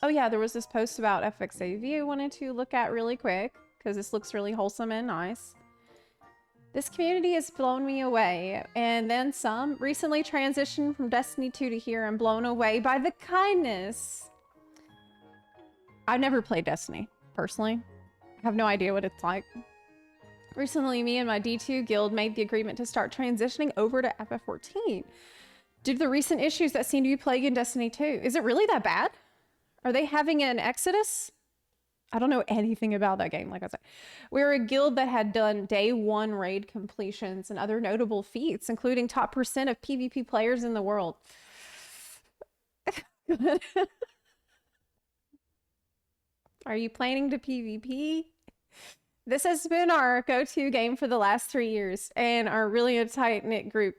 Oh yeah, there was this post about FFXIV I wanted to look at really quick because this looks really wholesome and nice. This community has blown me away, and then some. Recently transitioned from Destiny 2 to here and blown away by the kindness. I've never played Destiny, personally. I have no idea what it's like. Recently, me and my D2 guild made the agreement to start transitioning over to FF14 due to the recent issues that seem to be plaguing Destiny 2. Is it really that bad? Are they having an exodus? I don't know anything about that game, like I said. We're a guild that had done day 1 raid completions and other notable feats, including top % of PvP players in the world. Are you planning to PvP? This has been our go-to game for the last 3 years and our really tight-knit group.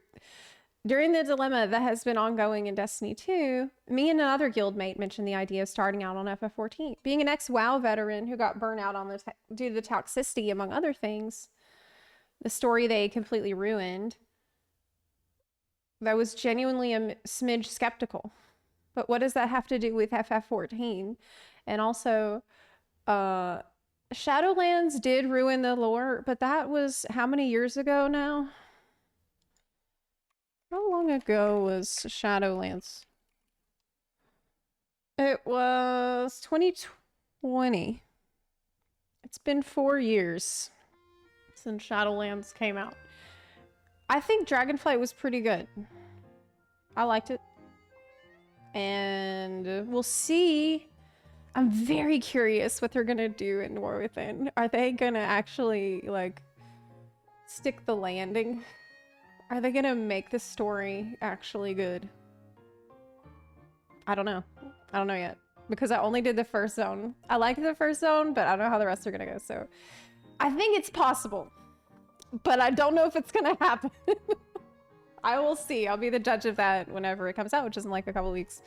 During the dilemma that has been ongoing in Destiny 2, me and another guildmate mentioned the idea of starting out on FF14. Being an ex-WoW veteran who got burnt out on due to the toxicity, among other things, the story they completely ruined, that was genuinely a smidge skeptical. But what does that have to do with FF14? And also, Shadowlands did ruin the lore, but that was how many years ago now? How long ago was Shadowlands? It was 2020. It's been 4 years since Shadowlands came out. I think Dragonflight was pretty good. I liked it. And we'll see. I'm very curious what they're gonna do in War Within. Are they gonna actually, like, stick the landing? Are they gonna make the story actually good? I don't know. I don't know yet. Because I only did the first zone. I liked the first zone, but I don't know how the rest are gonna go, so... I think it's possible. But I don't know if it's gonna happen. I will see. I'll be the judge of that whenever it comes out, which is in like a couple weeks.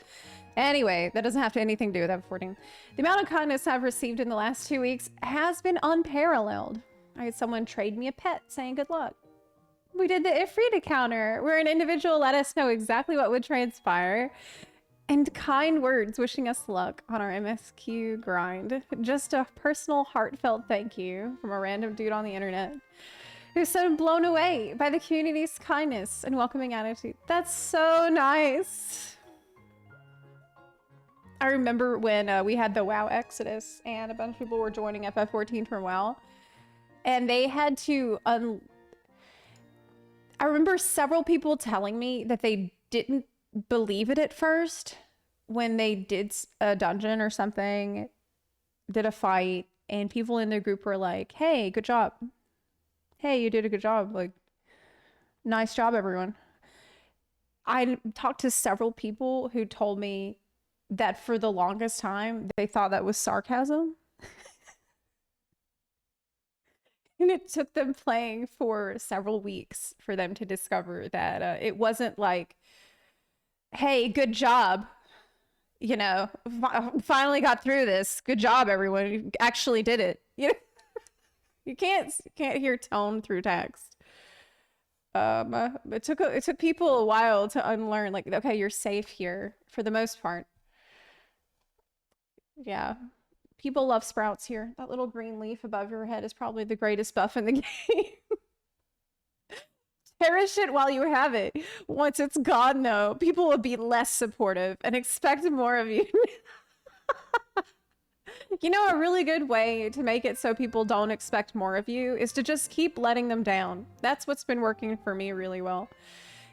Anyway, that doesn't have to anything to do with FF14. The amount of kindness I've received in the last 2 weeks has been unparalleled. I had someone trade me a pet saying good luck. We did the Ifrit counter, where an individual let us know exactly what would transpire, and kind words wishing us luck on our MSQ grind. Just a personal, heartfelt thank you from a random dude on the internet who's so blown away by the community's kindness and welcoming attitude. That's so nice. I remember when we had the WoW Exodus and a bunch of people were joining FF14 from WoW, and they had to I remember several people telling me that they didn't believe it at first when they did a dungeon or something, did a fight, and people in their group were like, hey, good job. Hey, you did a good job. Like, nice job, everyone. I talked to several people who told me that for the longest time, they thought that was sarcasm. And it took them playing for several weeks for them to discover that it wasn't like, hey, good job. You know, finally got through this. Good job, everyone. You actually did it. You know? You can't hear tone through text. It took people a while to unlearn, like, okay, you're safe here for the most part. Yeah. People love sprouts here. That little green leaf above your head is probably the greatest buff in the game. Cherish it while you have it. Once it's gone, though, people will be less supportive and expect more of you. You know, a really good way to make it so people don't expect more of you is to just keep letting them down. That's what's been working for me really well.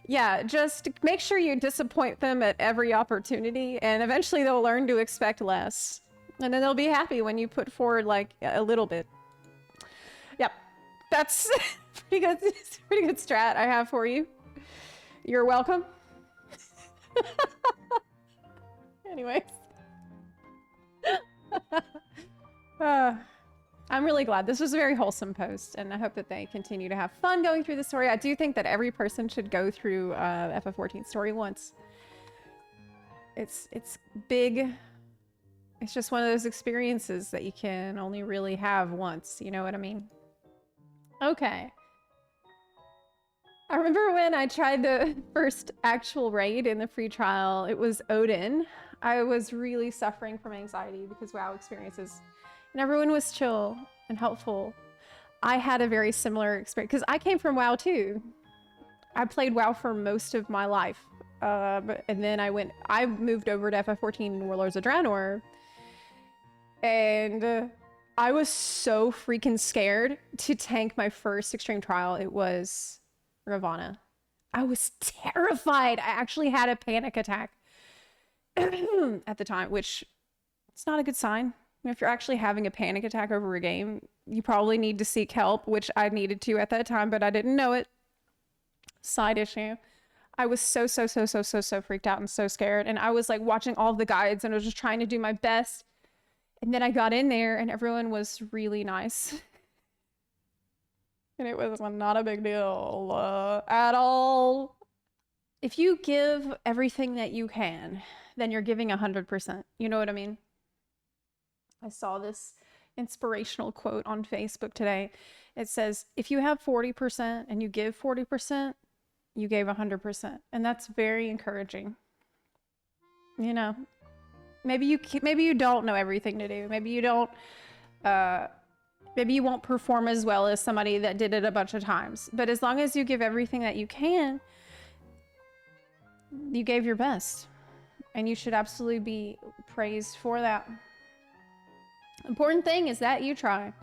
Yeah, just make sure you disappoint them at every opportunity, and eventually they'll learn to expect less. And then they'll be happy when you put forward, like, a little bit. Yep. That's pretty good. It's a pretty good strat I have for you. You're welcome. Anyways. I'm really glad. This was a very wholesome post, and I hope that they continue to have fun going through the story. I do think that every person should go through FF14 story once. It's big. It's just one of those experiences that you can only really have once. You know what I mean? Okay. I remember when I tried the first actual raid in the free trial. It was Odin. I was really suffering from anxiety because WoW experiences, and everyone was chill and helpful. I had a very similar experience because I came from WoW too. I played WoW for most of my life. And then I moved over to FF14 and Warlords of Draenor. And I was so freaking scared to tank my first extreme trial. It was Ravana. I was terrified. I actually had a panic attack at the time, which it's not a good sign. If you're actually having a panic attack over a game, you probably need to seek help, which I needed to at that time, but I didn't know it. Side issue. I was so freaked out and so scared. And I was like watching all of the guides and I was just trying to do my best. And then I got in there and everyone was really nice. And it was not a big deal at all. If you give everything that you can, then you're giving 100%. You know what I mean? I saw this inspirational quote on Facebook today. It says, if you have 40% and you give 40%, you gave 100%. And that's very encouraging. You know, maybe you don't know everything to do. Maybe you don't, maybe you won't perform as well as somebody that did it a bunch of times. But as long as you give everything that you can, you gave your best. And you should absolutely be praised for that. Important thing is that you try.